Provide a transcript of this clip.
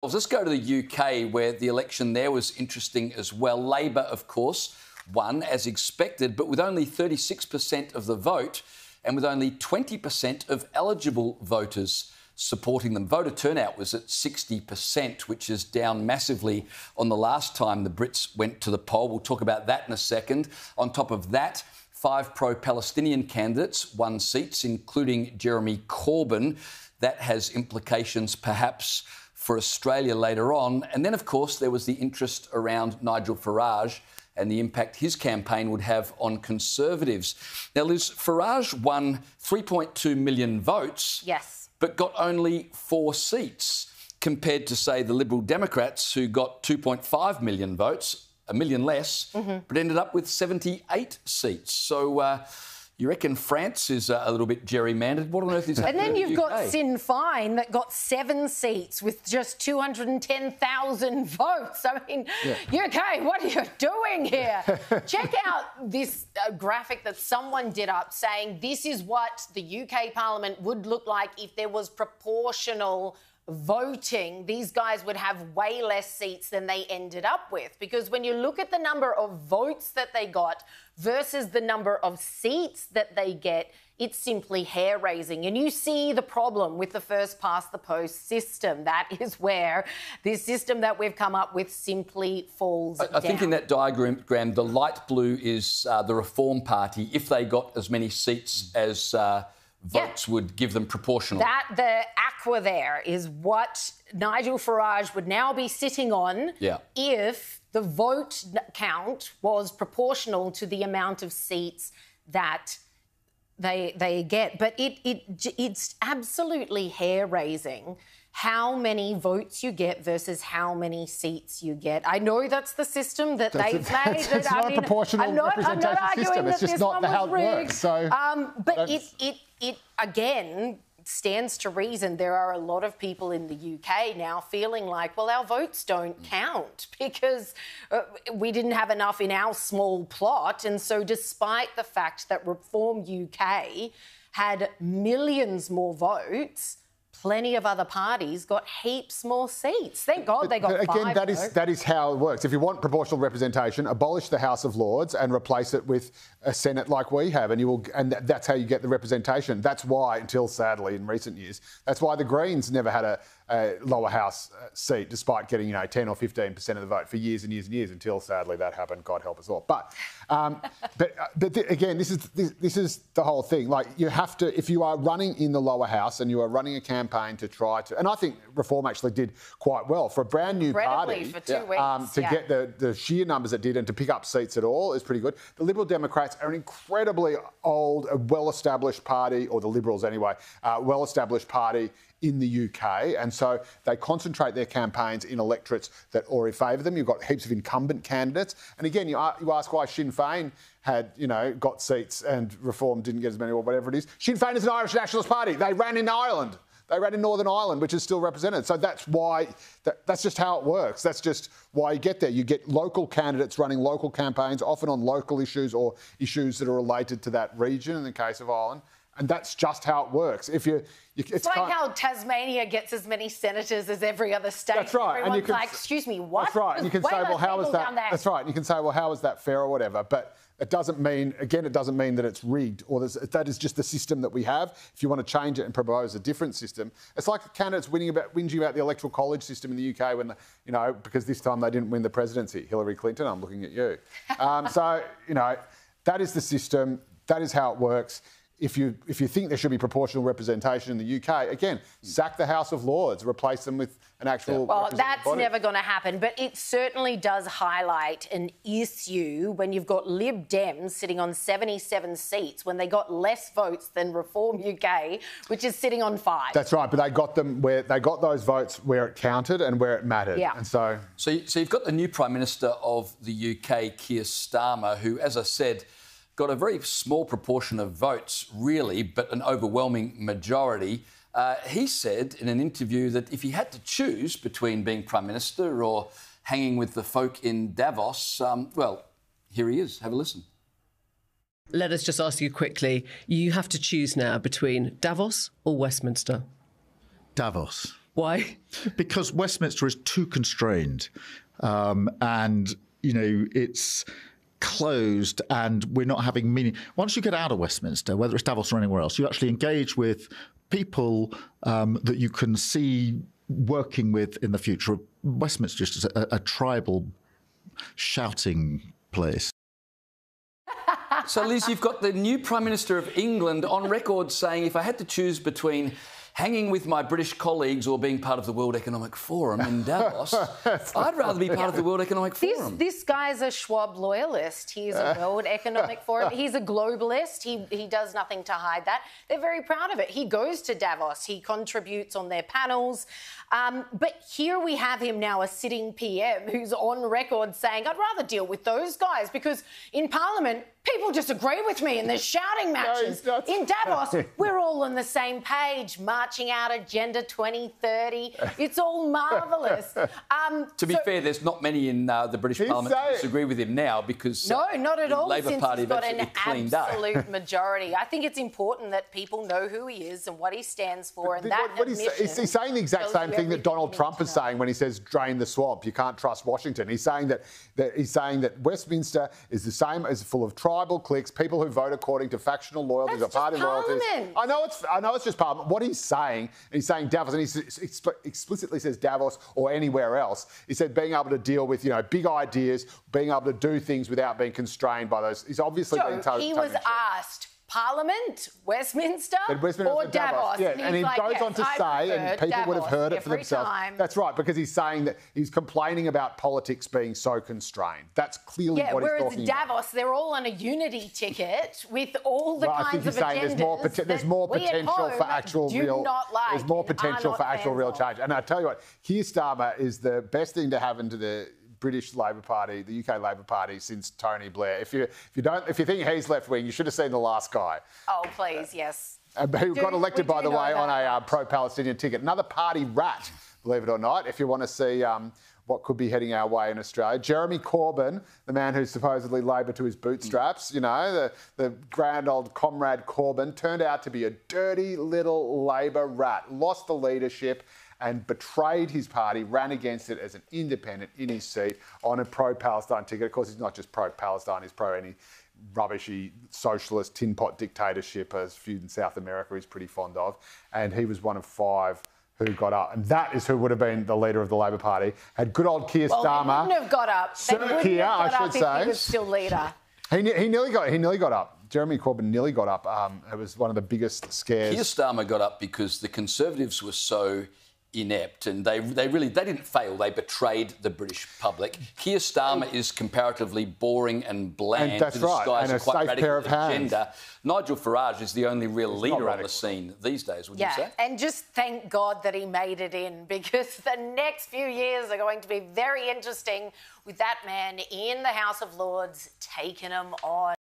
Let's go to the UK, where the election there was interesting as well. Labor, of course, won as expected, but with only 36% of the vote and with only 20% of eligible voters supporting them. Voter turnout was at 60%, which is down massively on the last time the Brits went to the poll. We'll talk about that in a second. On top of that, 5 pro-Palestinian candidates won seats, including Jeremy Corbyn. That has implications, perhaps, for Australia later on. And then, of course, there was the interest around Nigel Farage and the impact his campaign would have on Conservatives. Now, Liz, Farage won 3.2 million votes, yes, but got only 4 seats, compared to, say, the Liberal Democrats, who got 2.5 million votes, a million less, but ended up with 78 seats. So you reckon France is a little bit gerrymandered? What on earth is happening? And then you've got UK? Sinn Féin that got 7 seats with just 210,000 votes. I mean, UK, what are you doing here? Check out this graphic that someone did up saying this is what the UK Parliament would look like if there was proportional voting. These guys would have way less seats than they ended up with, because when you look at the number of votes that they got versus the number of seats that they get, it's simply hair-raising. And you see the problem with the first-past-the-post system. That is where this system that we've come up with simply falls down. I think in that diagram, the light blue is the Reform Party. If they got as many seats as votes would give them proportional. The aqua there is what Nigel Farage would now be sitting on if the vote count was proportional to the amount of seats that they get. But it's absolutely hair-raising how many votes you get versus how many seats you get. I know that's the system that they've made. It's not a proportional representation system. It's just not how it works. So, but it again stands to reason there are a lot of people in the UK now feeling like, well, our votes don't count because we didn't have enough in our small plot. And so despite the fact that Reform UK had millions more votes, plenty of other parties got heaps more seats. Thank God they got 5. Again, that is how it works. If you want proportional representation, abolish the House of Lords and replace it with a Senate like we have, and that's how you get the representation. That's why, until sadly in recent years, that's why the Greens never had a lower house seat, despite getting 10 or 15% of the vote for years and years and years, until sadly that happened. God help us all. But again, this is the whole thing. Like, you have to, if you are running in the lower house and you are running a campaign to try to, and I think Reform actually did quite well for a brand new party for 2 weeks, to get the sheer numbers it did and to pick up seats at all is pretty good. The Liberal Democrats are an incredibly old, well-established party, or the Liberals anyway, well-established party in the UK, and so they concentrate their campaigns in electorates that already favour them. You've got heaps of incumbent candidates, and again, you ask why Sinn Féin had, got seats and Reform didn't get as many, or whatever it is. Sinn Féin is an Irish nationalist party. They ran in Ireland. They ran in Northern Ireland, which is still represented. So that's why, that's just how it works. That's just why you get there. You get local candidates running local campaigns, often on local issues or issues that are related to that region, in the case of Ireland. And that's just how it works. It's like how Tasmania gets as many senators as every other state. That's right. Everyone's like, excuse me, what? That's right. And you can say, well, how is that? That's right. And you can say, well, how is that fair or whatever? But it doesn't mean that it's rigged, or that is just the system that we have. If you want to change it and propose a different system, it's like the candidates whinging about the electoral college system in the UK when, because this time they didn't win the presidency. Hillary Clinton, I'm looking at you. That is the system. That is how it works. If you think there should be proportional representation in the UK, again, sack the House of Lords, replace them with an actual Well, that's body. never going to happen, but it certainly does highlight an issue when you've got Lib Dems sitting on 77 seats when they got less votes than Reform UK, which is sitting on 5. That's right, but they got those votes where it counted and where it mattered. Yeah. And so you've got the new Prime Minister of the UK, Keir Starmer, who, as I said, got a very small proportion of votes, really, but an overwhelming majority. He said in an interview that if he had to choose between being Prime Minister or hanging with the folk in Davos, well, here he is. Have a listen. Let us just ask you quickly, you have to choose now between Davos or Westminster? Davos. Why? Because Westminster is too constrained, and it's closed, and we're not having meaning. Once you get out of Westminster, whether it's Davos or anywhere else, you actually engage with people that you can see working with in the future. Westminster is just a tribal shouting place. So, Liz, you've got the new Prime Minister of England on record saying, if I had to choose between hanging with my British colleagues or being part of the World Economic Forum in Davos, I'd rather be part of the World Economic Forum. This guy's a Schwab loyalist. He's a World Economic Forum. He's a globalist. He does nothing to hide that. They're very proud of it. He goes to Davos. He contributes on their panels. But here we have him now, a sitting PM, who's on record saying, I'd rather deal with those guys because in Parliament, people disagree with me and there's shouting matches. In Davos, we're all on the same page, marching out Agenda 2030. It's all marvellous. To be fair, there's not many in the British Parliament who disagree with him now because no, not at all, the Labor since Party he's got have an cleaned up. absolute majority. I think it's important that people know who he is and what he stands for. And that he's saying the exact same thing that Donald Trump is saying when he says drain the swamp. You can't trust Washington. He's saying that Westminster is the same as full of tribal cliques, people who vote according to factional loyalties or party loyalties. I know it's just Parliament. What he's saying Davos, and he explicitly says Davos or anywhere else. He said being able to deal with big ideas, being able to do things without being constrained by those. He's obviously being told. He was asked. Parliament, Westminster, or Davos. Yeah, and he goes on to say, and people Davos would have heard it for every themselves. time. That's right, because he's saying that he's complaining about politics being so constrained. That's clearly what he's talking about. Whereas Davos, they're all on a unity ticket with all the kinds of agendas. There's more potential for actual real. There's more potential for actual real change. And I tell you what, Keir Starmer is the best thing to happen to the British Labor Party, the UK Labor Party, since Tony Blair. If you think he's left wing, you should have seen the last guy. Oh, please, yes. Who got elected, by the way, on a pro-Palestinian ticket. Another party rat, believe it or not. If you want to see what could be heading our way in Australia, Jeremy Corbyn, the man who's supposedly Labor to his bootstraps, the grand old comrade Corbyn, turned out to be a dirty little Labor rat. Lost the leadership and betrayed his party, ran against it as an independent in his seat on a pro-Palestine ticket. Of course, he's not just pro-Palestine, he's pro any rubbishy socialist tin pot dictatorship, as few in South America he's pretty fond of. And he was one of 5 who got up. And that is who would have been the leader of the Labor Party. Had good old Keir Starmer. He wouldn't have got up. Sir Keir, I should say. If he was still leader. He nearly got up. Jeremy Corbyn nearly got up. It was one of the biggest scares. Keir Starmer got up because the Conservatives were so inept and they didn't fail, they betrayed the British public. Keir Starmer is comparatively boring and bland, and that's to disguise and a quite safe pair radical of agenda. Hands. Nigel Farage is the only real leader on the scene these days, would you say? And just thank God that he made it in, because the next few years are going to be very interesting with that man in the House of Lords taking him on.